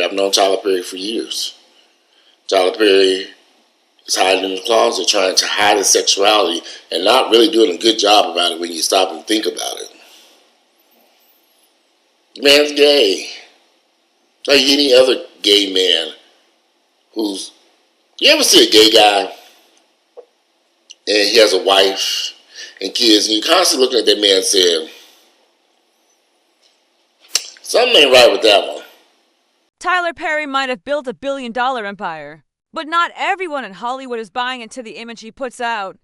I've known Tyler Perry for years. Tyler Perry is hiding in the closet, trying to hide his sexuality and not really doing a good job about it when you stop and think about it. The man's gay. Like any other gay man who's... You ever see a gay guy and he has a wife and kids and you're constantly looking at that man saying, something ain't right with that one. Tyler Perry might have built a billion-dollar empire, but not everyone in Hollywood is buying into the image he puts out.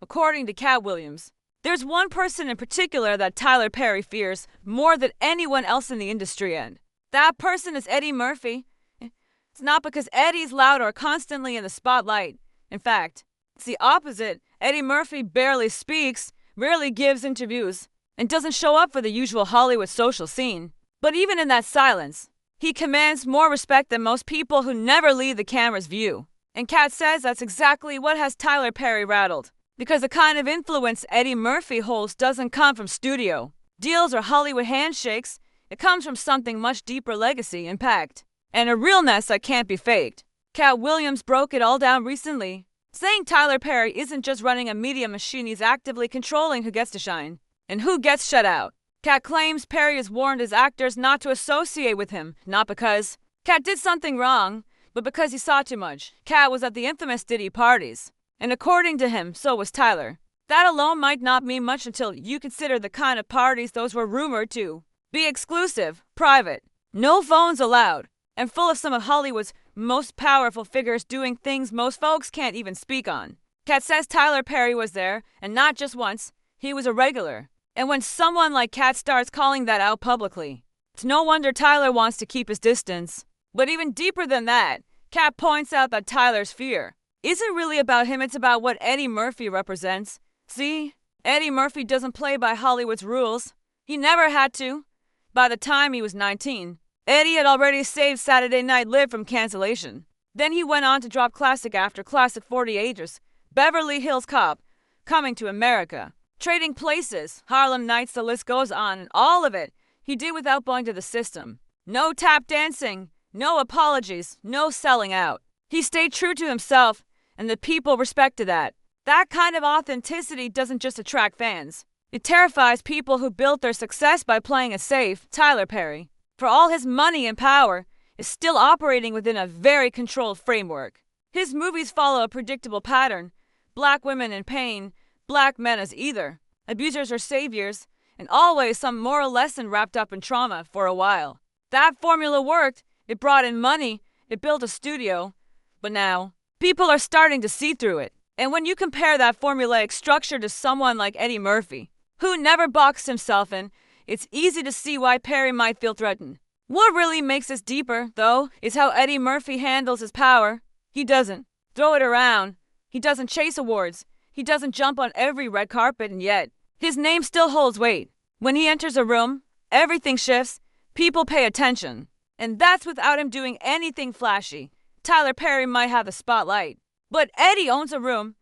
According to Katt Williams, there's one person in particular that Tyler Perry fears more than anyone else in the industry, and that person is Eddie Murphy. It's not because Eddie's loud or constantly in the spotlight. In fact, it's the opposite. Eddie Murphy barely speaks, rarely gives interviews, and doesn't show up for the usual Hollywood social scene. But even in that silence, he commands more respect than most people who never leave the camera's view. And Katt says that's exactly what has Tyler Perry rattled. Because the kind of influence Eddie Murphy holds doesn't come from studio deals or Hollywood handshakes. It comes from something much deeper: legacy, impact, and a realness that can't be faked. Katt Williams broke it all down recently, saying Tyler Perry isn't just running a media machine, he's actively controlling who gets to shine and who gets shut out. Katt claims Perry has warned his actors not to associate with him, not because Katt did something wrong, but because he saw too much. Katt was at the infamous Diddy parties, and according to him, so was Tyler. That alone might not mean much until you consider the kind of parties those were rumored to be exclusive, private, no phones allowed, and full of some of Hollywood's most powerful figures doing things most folks can't even speak on. Katt says Tyler Perry was there, and not just once, he was a regular. And when someone like Katt starts calling that out publicly, it's no wonder Tyler wants to keep his distance. But even deeper than that, Katt points out that Tyler's fear isn't really about him, it's about what Eddie Murphy represents. See, Eddie Murphy doesn't play by Hollywood's rules. He never had to. By the time he was 19, Eddie had already saved Saturday Night Live from cancellation. Then he went on to drop classic after classic: 40 Acres, Beverly Hills Cop, Coming to America, Trading Places, Harlem Nights, the list goes on, and all of it he did without bowing to the system. No tap dancing, no apologies, no selling out. He stayed true to himself, and the people respected that. That kind of authenticity doesn't just attract fans. It terrifies people who built their success by playing it safe. Tyler Perry, for all his money and power, is still operating within a very controlled framework. His movies follow a predictable pattern: black women in pain, black men as either abusers or saviors, and always some moral lesson wrapped up in trauma for a while. That formula worked. It brought in money. It built a studio. But now, people are starting to see through it. And when you compare that formulaic structure to someone like Eddie Murphy, who never boxed himself in, it's easy to see why Perry might feel threatened. What really makes this deeper, though, is how Eddie Murphy handles his power. He doesn't throw it around. He doesn't chase awards. He doesn't jump on every red carpet, and yet, his name still holds weight. When he enters a room, everything shifts. People pay attention. And that's without him doing anything flashy. Tyler Perry might have the spotlight, but Eddie owns a room.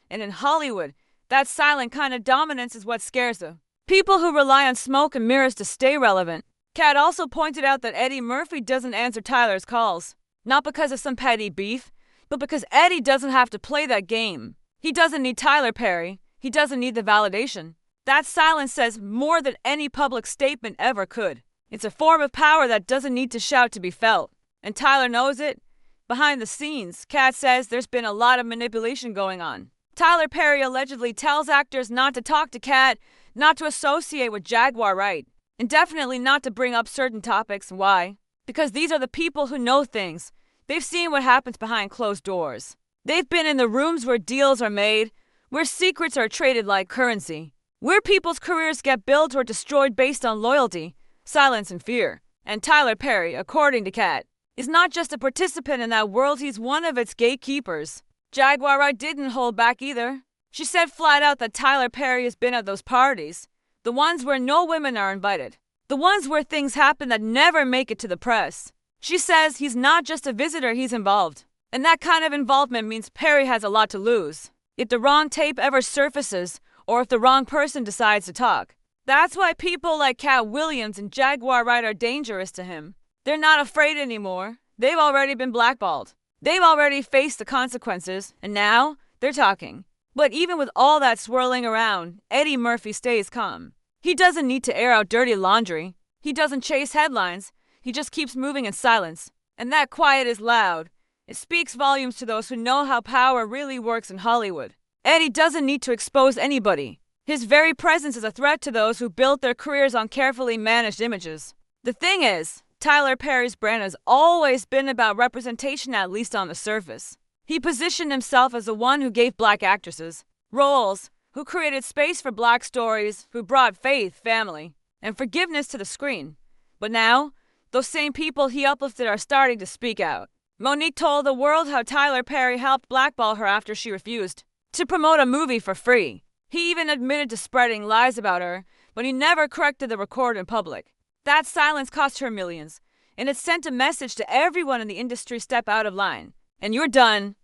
And in Hollywood, that silent kind of dominance is what scares them. People who rely on smoke and mirrors to stay relevant. Katt also pointed out that Eddie Murphy doesn't answer Tyler's calls. Not because of some petty beef, but because Eddie doesn't have to play that game. He doesn't need Tyler Perry. He doesn't need the validation. That silence says more than any public statement ever could. It's a form of power that doesn't need to shout to be felt. And Tyler knows it. Behind the scenes, Katt says there's been a lot of manipulation going on. Tyler Perry allegedly tells actors not to talk to Katt, not to associate with Jaguar Wright, and definitely not to bring up certain topics. Why? Because these are the people who know things. They've seen what happens behind closed doors. They've been in the rooms where deals are made, where secrets are traded like currency, where people's careers get built or destroyed based on loyalty, silence, and fear. And Tyler Perry, according to Katt, is not just a participant in that world, he's one of its gatekeepers. Jaguar Wright didn't hold back either. She said flat out that Tyler Perry has been at those parties, the ones where no women are invited, the ones where things happen that never make it to the press. She says he's not just a visitor, he's involved. And that kind of involvement means Perry has a lot to lose. If the wrong tape ever surfaces, or if the wrong person decides to talk. That's why people like Katt Williams and Jaguar Wright are dangerous to him. They're not afraid anymore. They've already been blackballed. They've already faced the consequences, and now they're talking. But even with all that swirling around, Eddie Murphy stays calm. He doesn't need to air out dirty laundry. He doesn't chase headlines. He just keeps moving in silence. And that quiet is loud. It speaks volumes to those who know how power really works in Hollywood. Eddie doesn't need to expose anybody. His very presence is a threat to those who built their careers on carefully managed images. The thing is, Tyler Perry's brand has always been about representation, at least on the surface. He positioned himself as the one who gave black actresses roles, who created space for black stories, who brought faith, family, and forgiveness to the screen. But now, those same people he uplifted are starting to speak out. Mo'Nique told the world how Tyler Perry helped blackball her after she refused to promote a movie for free. He even admitted to spreading lies about her, but he never corrected the record in public. That silence cost her millions, and it sent a message to everyone in the industry: step out of line, and you're done.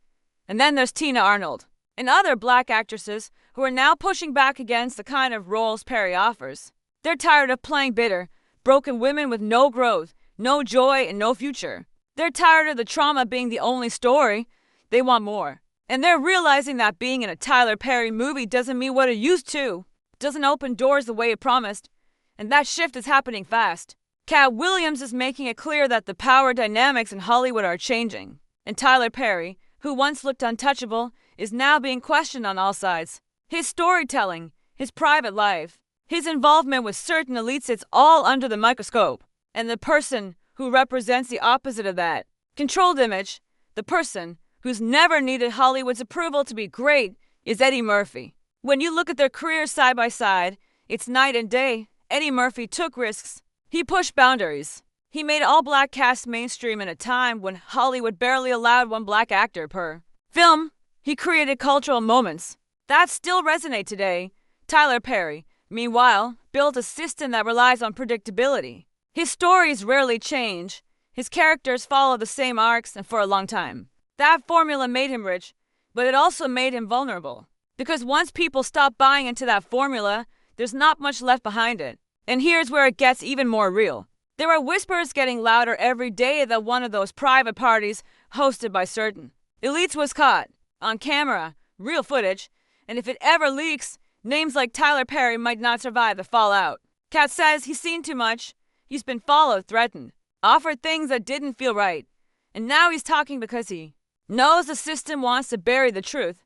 And then there's Tina Arnold, and other black actresses who are now pushing back against the kind of roles Perry offers. They're tired of playing bitter, broken women with no growth, no joy, and no future. They're tired of the trauma being the only story. They want more. And they're realizing that being in a Tyler Perry movie doesn't mean what it used to. It doesn't open doors the way it promised. And that shift is happening fast. Katt Williams is making it clear that the power dynamics in Hollywood are changing. And Tyler Perry, who once looked untouchable, is now being questioned on all sides. His storytelling, his private life, his involvement with certain elites, it's all under the microscope. And the person who represents the opposite of that, controlled image, the person who's never needed Hollywood's approval to be great, is Eddie Murphy. When you look at their careers side by side, it's night and day. Eddie Murphy took risks. He pushed boundaries. He made all-black casts mainstream in a time when Hollywood barely allowed one black actor per film. He created cultural moments that still resonate today. Tyler Perry, meanwhile, built a system that relies on predictability. His stories rarely change. His characters follow the same arcs, and for a long time. That formula made him rich, but it also made him vulnerable. Because once people stop buying into that formula, there's not much left behind it. And here's where it gets even more real. There are whispers getting louder every day that one of those private parties hosted by certain elites was caught on camera, real footage, and if it ever leaks, names like Tyler Perry might not survive the fallout. Katt says he's seen too much. He's been followed, threatened, offered things that didn't feel right. And now he's talking because he knows the system wants to bury the truth.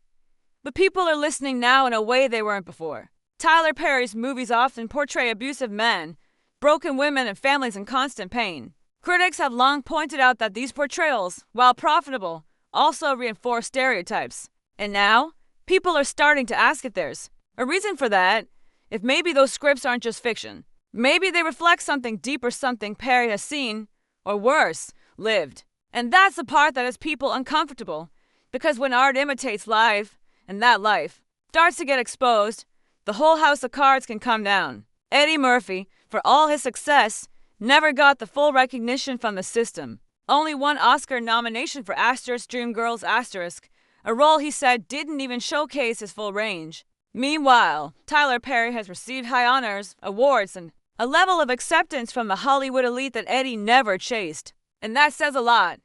But people are listening now in a way they weren't before. Tyler Perry's movies often portray abusive men, broken women, and families in constant pain. Critics have long pointed out that these portrayals, while profitable, also reinforce stereotypes. And now, people are starting to ask if there's a reason for that, if maybe those scripts aren't just fiction. Maybe they reflect something deeper, something Perry has seen, or worse, lived. And that's the part that has people uncomfortable, because when art imitates life, and that life starts to get exposed, the whole house of cards can come down. Eddie Murphy, for all his success, never got the full recognition from the system. Only one Oscar nomination for Dreamgirls*, a role he said didn't even showcase his full range. Meanwhile, Tyler Perry has received high honors, awards, and a level of acceptance from the Hollywood elite that Eddie never chased. And that says a lot.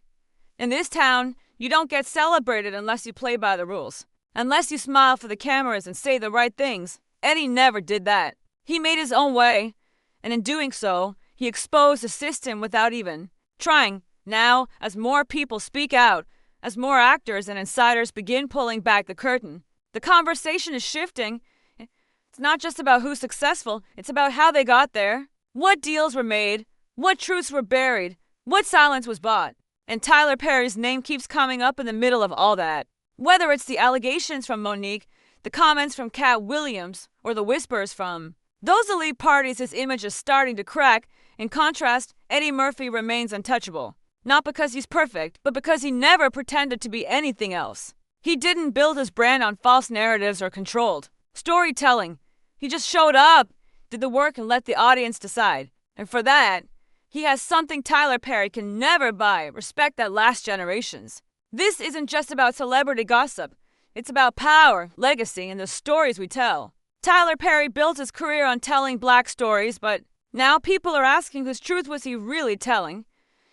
In this town, you don't get celebrated unless you play by the rules. Unless you smile for the cameras and say the right things. Eddie never did that. He made his own way, and in doing so, he exposed the system without even trying. Now, as more people speak out, as more actors and insiders begin pulling back the curtain, the conversation is shifting. It's not just about who's successful, it's about how they got there. What deals were made, what truths were buried, what silence was bought. And Tyler Perry's name keeps coming up in the middle of all that. Whether it's the allegations from Mo'Nique, the comments from Katt Williams, or the whispers from those elite parties, his image is starting to crack. In contrast, Eddie Murphy remains untouchable. Not because he's perfect, but because he never pretended to be anything else. He didn't build his brand on false narratives or controlled storytelling. He just showed up, did the work, and let the audience decide. And for that, he has something Tyler Perry can never buy: respect that lasts generations. This isn't just about celebrity gossip. It's about power, legacy, and the stories we tell. Tyler Perry built his career on telling black stories, but now people are asking whose truth was he really telling?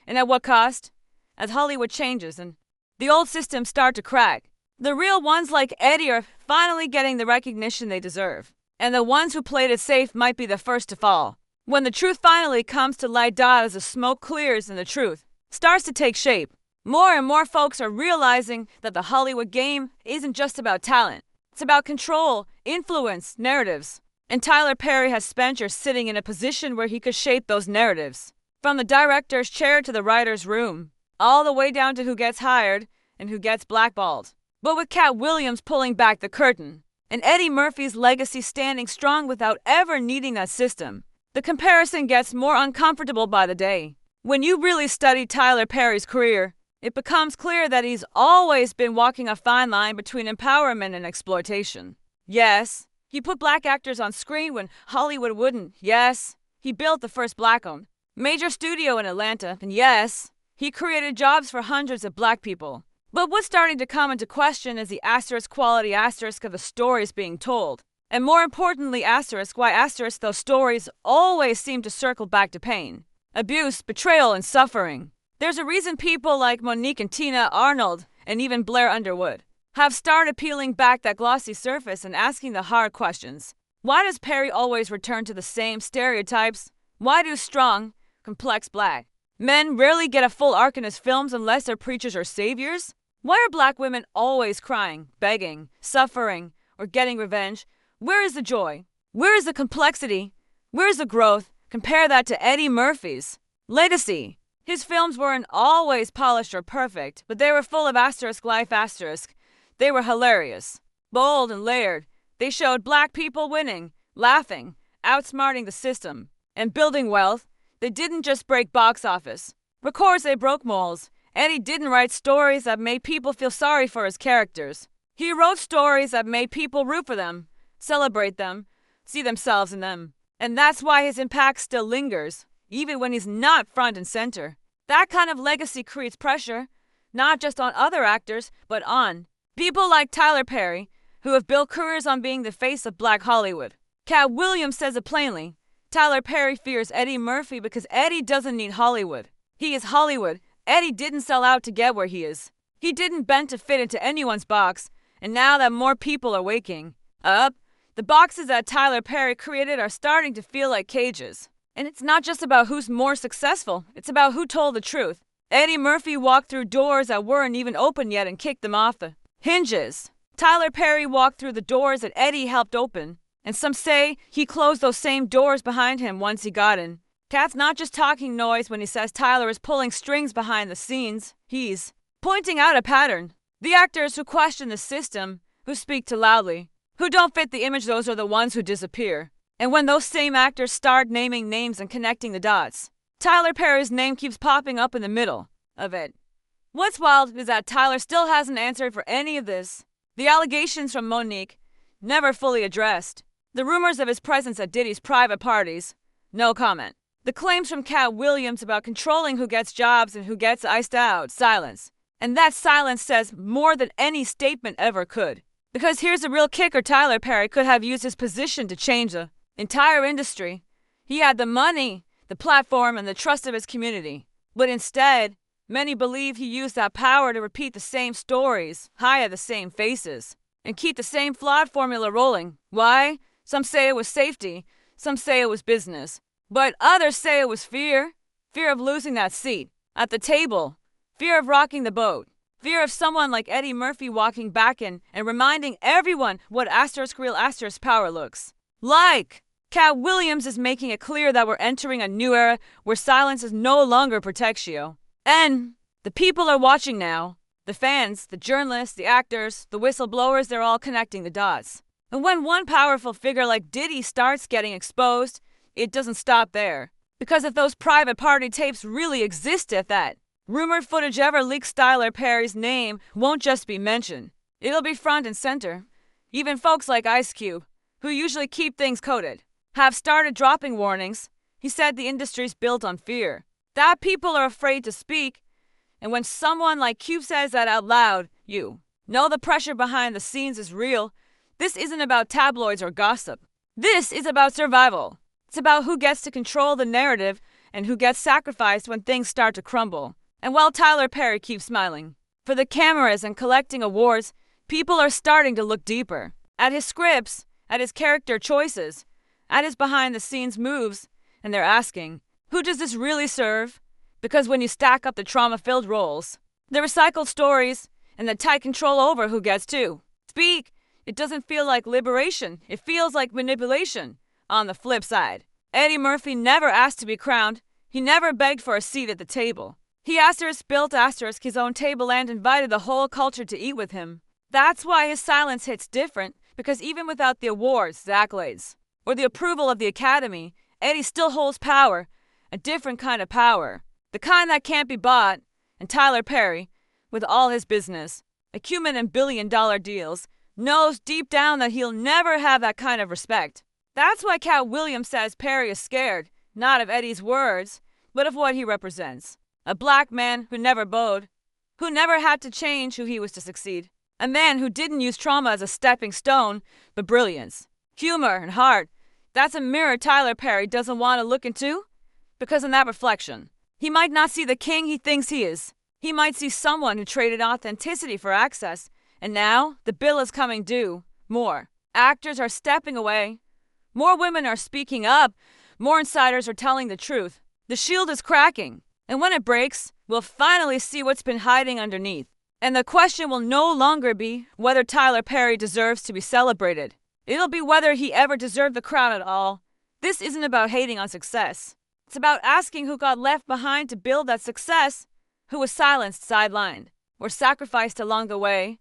And at what cost? As Hollywood changes and the old systems start to crack, the real ones like Eddie are finally getting the recognition they deserve. And the ones who played it safe might be the first to fall. When the truth finally comes to light as the smoke clears and the truth starts to take shape, more and more folks are realizing that the Hollywood game isn't just about talent. It's about control, influence, narratives. And Tyler Perry has Spencer sitting in a position where he could shape those narratives. From the director's chair to the writer's room, all the way down to who gets hired and who gets blackballed. But with Katt Williams pulling back the curtain, and Eddie Murphy's legacy standing strong without ever needing that system, the comparison gets more uncomfortable by the day. When you really study Tyler Perry's career, it becomes clear that he's always been walking a fine line between empowerment and exploitation. Yes, he put black actors on screen when Hollywood wouldn't. Yes, he built the first black-owned major studio in Atlanta. And yes, he created jobs for hundreds of black people. But what's starting to come into question is the quality of the stories being told. And more importantly, why those stories always seem to circle back to pain, abuse, betrayal, and suffering. There's a reason people like Monique and Tina Arnold, and even Blair Underwood, have started peeling back that glossy surface and asking the hard questions. Why does Perry always return to the same stereotypes? Why do strong, complex black men rarely get a full arc in his films unless they're preachers or saviors? Why are black women always crying, begging, suffering, or getting revenge? Where is the joy? Where is the complexity? Where is the growth? Compare that to Eddie Murphy's legacy. His films weren't always polished or perfect, but they were full of life. They were hilarious, bold, and layered. They showed black people winning, laughing, outsmarting the system, and building wealth. They didn't just break box office records, they broke molds. Eddie didn't write stories that made people feel sorry for his characters. He wrote stories that made people root for them, celebrate them, see themselves in them. And that's why his impact still lingers, even when he's not front and center. That kind of legacy creates pressure, not just on other actors, but on people like Tyler Perry, who have built careers on being the face of black Hollywood. Katt Williams says it plainly. Tyler Perry fears Eddie Murphy because Eddie doesn't need Hollywood. He is Hollywood. Eddie didn't sell out to get where he is. He didn't bend to fit into anyone's box, and now that more people are waking up, the boxes that Tyler Perry created are starting to feel like cages. And it's not just about who's more successful, it's about who told the truth. Eddie Murphy walked through doors that weren't even open yet and kicked them off the hinges. Tyler Perry walked through the doors that Eddie helped open, and some say he closed those same doors behind him once he got in. Katt's not just talking noise when he says Tyler is pulling strings behind the scenes. He's pointing out a pattern. The actors who question the system, who speak too loudly, who don't fit the image, those are the ones who disappear. And when those same actors start naming names and connecting the dots, Tyler Perry's name keeps popping up in the middle of it. What's wild is that Tyler still hasn't answered for any of this. The allegations from Monique, never fully addressed. The rumors of his presence at Diddy's private parties, no comment. The claims from Katt Williams about controlling who gets jobs and who gets iced out, silence. And that silence says more than any statement ever could. Because here's the real kicker, Tyler Perry could have used his position to change the entire industry. He had the money, the platform, and the trust of his community. But instead, many believe he used that power to repeat the same stories, hire the same faces, and keep the same flawed formula rolling. Why? Some say it was safety, some say it was business. But others say it was fear. Fear of losing that seat at the table. Fear of rocking the boat. Fear of someone like Eddie Murphy walking back in and reminding everyone what real power looks like. Katt Williams is making it clear that we're entering a new era where silence is no longer protection. And the people are watching now. The fans, the journalists, the actors, the whistleblowers, they're all connecting the dots. And when one powerful figure like Diddy starts getting exposed, it doesn't stop there. Because if those private party tapes really exist, if that rumored footage ever leaks, Tyler Perry's name won't just be mentioned. It'll be front and center. Even folks like Ice Cube, who usually keep things coded, have started dropping warnings. He said the industry's built on fear, that people are afraid to speak. And when someone like Cube says that out loud, you know the pressure behind the scenes is real. This isn't about tabloids or gossip. This is about survival. It's about who gets to control the narrative and who gets sacrificed when things start to crumble. And while Tyler Perry keeps smiling for the cameras and collecting awards, people are starting to look deeper at his scripts, at his character choices, at his behind-the-scenes moves, and they're asking, who does this really serve? Because when you stack up the trauma-filled roles, the recycled stories, and the tight control over who gets to speak, it doesn't feel like liberation. It feels like manipulation. On the flip side, Eddie Murphy never asked to be crowned. He never begged for a seat at the table. He built his own table and invited the whole culture to eat with him. That's why his silence hits different, because even without the awards, the accolades, or the approval of the Academy, Eddie still holds power, a different kind of power, the kind that can't be bought. And Tyler Perry, with all his business, acumen and billion-dollar deals, knows deep down that he'll never have that kind of respect. That's why Katt Williams says Perry is scared, not of Eddie's words, but of what he represents. A black man who never bowed, who never had to change who he was to succeed. A man who didn't use trauma as a stepping stone, but brilliance, humor, and heart. That's a mirror Tyler Perry doesn't want to look into, because in that reflection, he might not see the king he thinks he is. He might see someone who traded authenticity for access, and now the bill is coming due. More actors are stepping away. More women are speaking up. More insiders are telling the truth. The shield is cracking, and when it breaks, we'll finally see what's been hiding underneath. And the question will no longer be whether Tyler Perry deserves to be celebrated. It'll be whether he ever deserved the crown at all. This isn't about hating on success. It's about asking who got left behind to build that success, who was silenced, sidelined, or sacrificed along the way.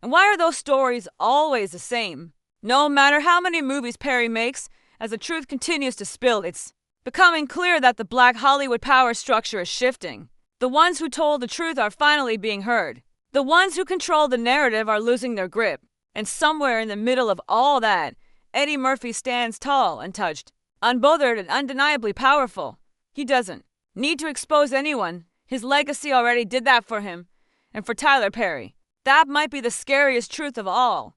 And why are those stories always the same? No matter how many movies Perry makes, as the truth continues to spill, it's becoming clear that the black Hollywood power structure is shifting. The ones who told the truth are finally being heard. The ones who control the narrative are losing their grip. And somewhere in the middle of all that, Eddie Murphy stands tall, untouched, unbothered, and undeniably powerful. He doesn't need to expose anyone. His legacy already did that for him. And for Tyler Perry, that might be the scariest truth of all.